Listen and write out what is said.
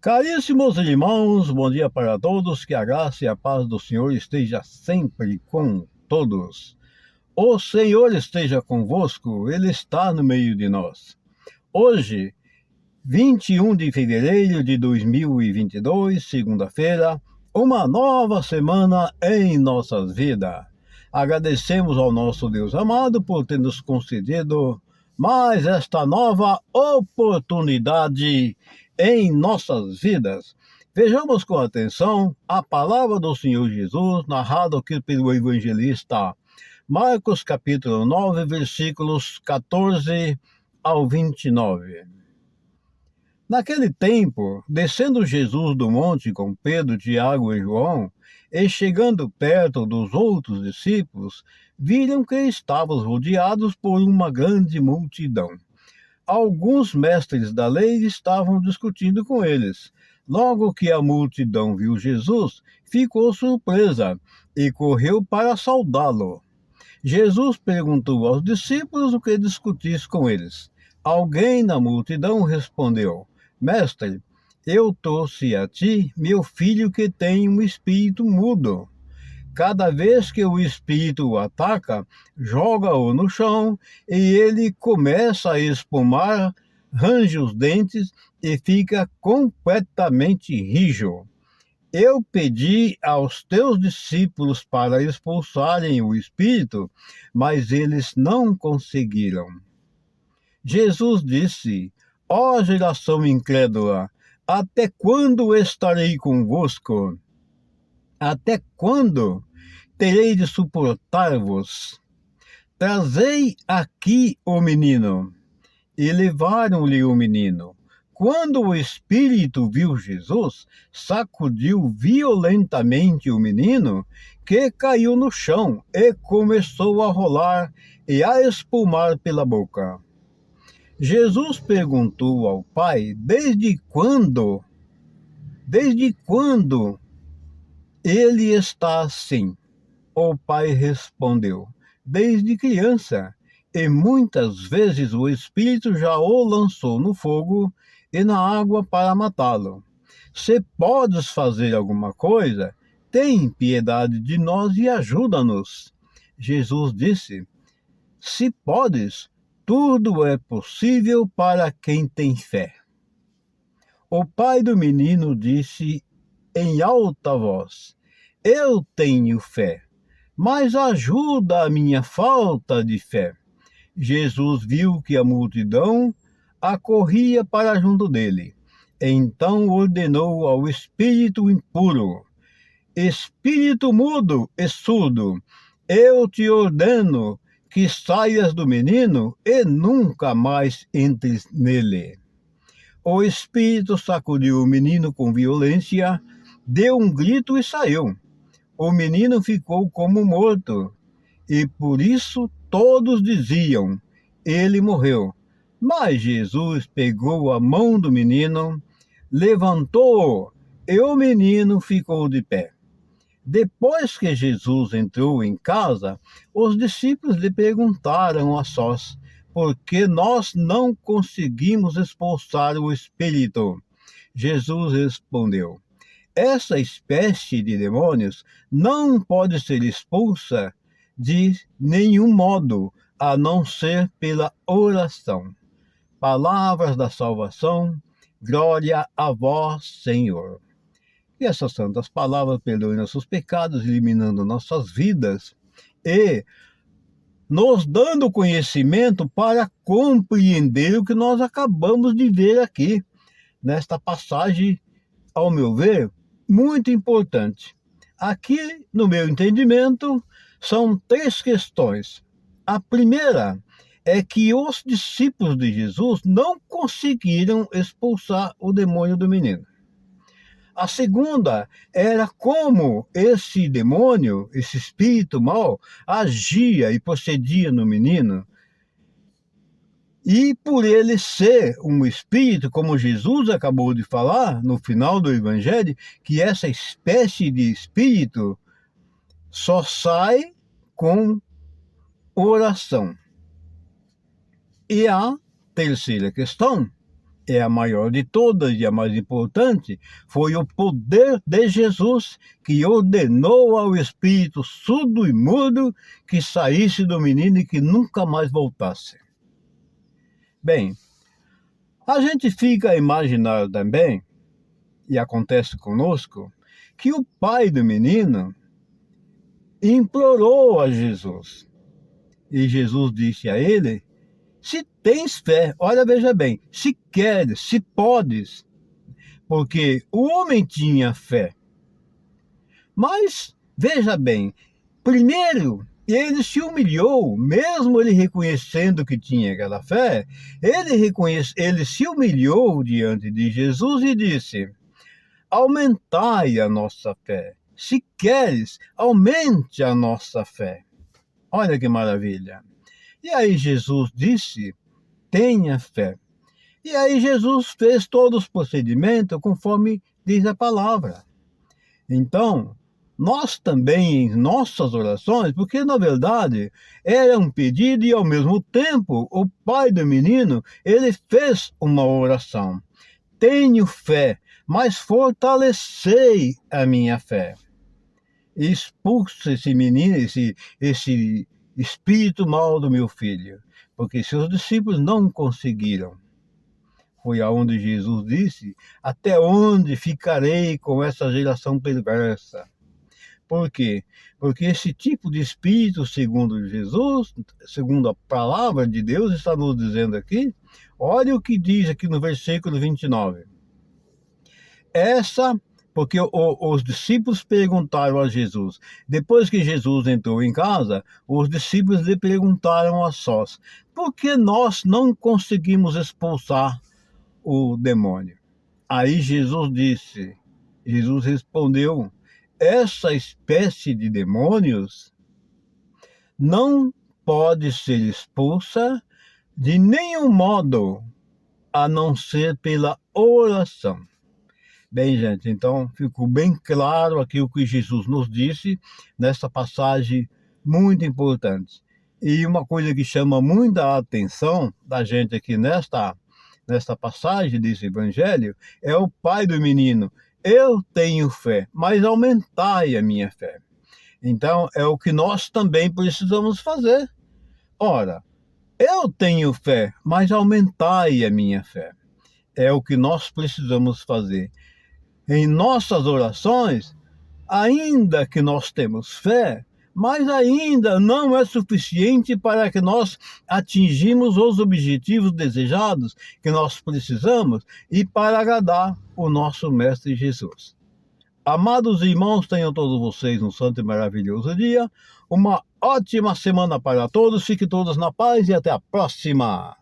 Caríssimos irmãos, bom dia para todos, que a graça e a paz do Senhor esteja sempre com todos. O Senhor esteja convosco, Ele está no meio de nós. Hoje, 21 de fevereiro de 2022, segunda-feira, uma nova semana em nossas vidas. Agradecemos ao nosso Deus amado por ter nos concedido mais esta nova oportunidade em nossas vidas. Vejamos com atenção a palavra do Senhor Jesus, narrada aqui pelo evangelista Marcos, capítulo 9, versículos 14 ao 29. Naquele tempo, descendo Jesus do monte com Pedro, Tiago e João, e chegando perto dos outros discípulos, viram que estavam rodeados por uma grande multidão. Alguns mestres da lei estavam discutindo com eles. Logo que a multidão viu Jesus, ficou surpresa e correu para saudá-lo. Jesus perguntou aos discípulos o que discutisse com eles. Alguém na multidão respondeu: Mestre, eu trouxe a ti meu filho que tem um espírito mudo. Cada vez que o espírito o ataca, joga-o no chão e ele começa a espumar, range os dentes e fica completamente rijo. Eu pedi aos teus discípulos para expulsarem o espírito, mas eles não conseguiram. Jesus disse: Ó geração incrédula, até quando estarei convosco? Até quando terei de suportar-vos? Trazei aqui o menino. E levaram-lhe o menino. Quando o espírito viu Jesus, sacudiu violentamente o menino, que caiu no chão e começou a rolar e a espumar pela boca. Jesus perguntou ao pai desde quando ele está assim. O pai respondeu: Desde criança, e muitas vezes o Espírito já o lançou no fogo e na água para matá-lo. Se podes fazer alguma coisa, tem piedade de nós e ajuda-nos. Jesus disse: Se podes, tudo é possível para quem tem fé. O pai do menino disse em alta voz: Eu tenho fé, mas ajuda a minha falta de fé. Jesus viu que a multidão acorria para junto dele. Então ordenou ao espírito impuro: Espírito mudo e surdo, eu te ordeno que saias do menino e nunca mais entres nele. O espírito sacudiu o menino com violência, deu um grito e saiu. O menino ficou como morto, e por isso todos diziam: Ele morreu. Mas Jesus pegou a mão do menino, levantou-o, e o menino ficou de pé. Depois que Jesus entrou em casa, os discípulos lhe perguntaram a sós: Por que nós não conseguimos expulsar o espírito? Jesus respondeu: Essa espécie de demônios não pode ser expulsa de nenhum modo, a não ser pela oração. Palavras da salvação, glória a vós, Senhor. Que essas santas palavras perdoem nossos pecados, eliminando nossas vidas e nos dando conhecimento para compreender o que nós acabamos de ver aqui, nesta passagem, ao meu ver, muito importante. Aqui, no meu entendimento, são três questões. A primeira é que os discípulos de Jesus não conseguiram expulsar o demônio do menino. A segunda era como esse demônio, esse espírito mau, agia e procedia no menino. E por ele ser um espírito, como Jesus acabou de falar no final do Evangelho, que essa espécie de espírito só sai com oração. E a terceira questão é a maior de todas e a mais importante, foi o poder de Jesus que ordenou ao espírito surdo e mudo que saísse do menino e que nunca mais voltasse. Bem, a gente fica a imaginar também, e acontece conosco, que o pai do menino implorou a Jesus. E Jesus disse a ele: se tens fé, olha, veja bem, se queres, se podes, porque o homem tinha fé. Mas, veja bem, primeiro ele se humilhou, mesmo ele reconhecendo que tinha aquela fé, ele se humilhou diante de Jesus e disse: aumentai a nossa fé. Se queres, aumente a nossa fé. Olha que maravilha. E aí Jesus disse: tenha fé. E aí Jesus fez todos os procedimentos conforme diz a palavra. Então, nós também, em nossas orações, porque na verdade era um pedido e ao mesmo tempo o pai do menino, ele fez uma oração. Tenho fé, mas fortalecei a minha fé. Expulsa esse menino, esse espírito mau do meu filho, porque seus discípulos não conseguiram. Foi aonde Jesus disse: até onde ficarei com essa geração perversa? Por quê? Porque esse tipo de espírito, segundo Jesus, segundo a palavra de Deus, está nos dizendo aqui, olha o que diz aqui no versículo 29. Porque os discípulos perguntaram a Jesus. Depois que Jesus entrou em casa, os discípulos lhe perguntaram a sós: por que nós não conseguimos expulsar o demônio? Aí Jesus respondeu: essa espécie de demônios não pode ser expulsa de nenhum modo, a não ser pela oração. Bem, gente, então ficou bem claro aqui o que Jesus nos disse nessa passagem muito importante. E uma coisa que chama muita atenção da gente aqui nesta passagem desse evangelho é o pai do menino. Eu tenho fé, mas aumentai a minha fé. Então é o que nós também precisamos fazer. Ora, eu tenho fé, mas aumentai a minha fé. É o que nós precisamos fazer. Em nossas orações, ainda que nós temos fé, mas ainda não é suficiente para que nós atingimos os objetivos desejados que nós precisamos e para agradar o nosso Mestre Jesus. Amados irmãos, tenham todos vocês um santo e maravilhoso dia, uma ótima semana para todos, fiquem todos na paz e até a próxima!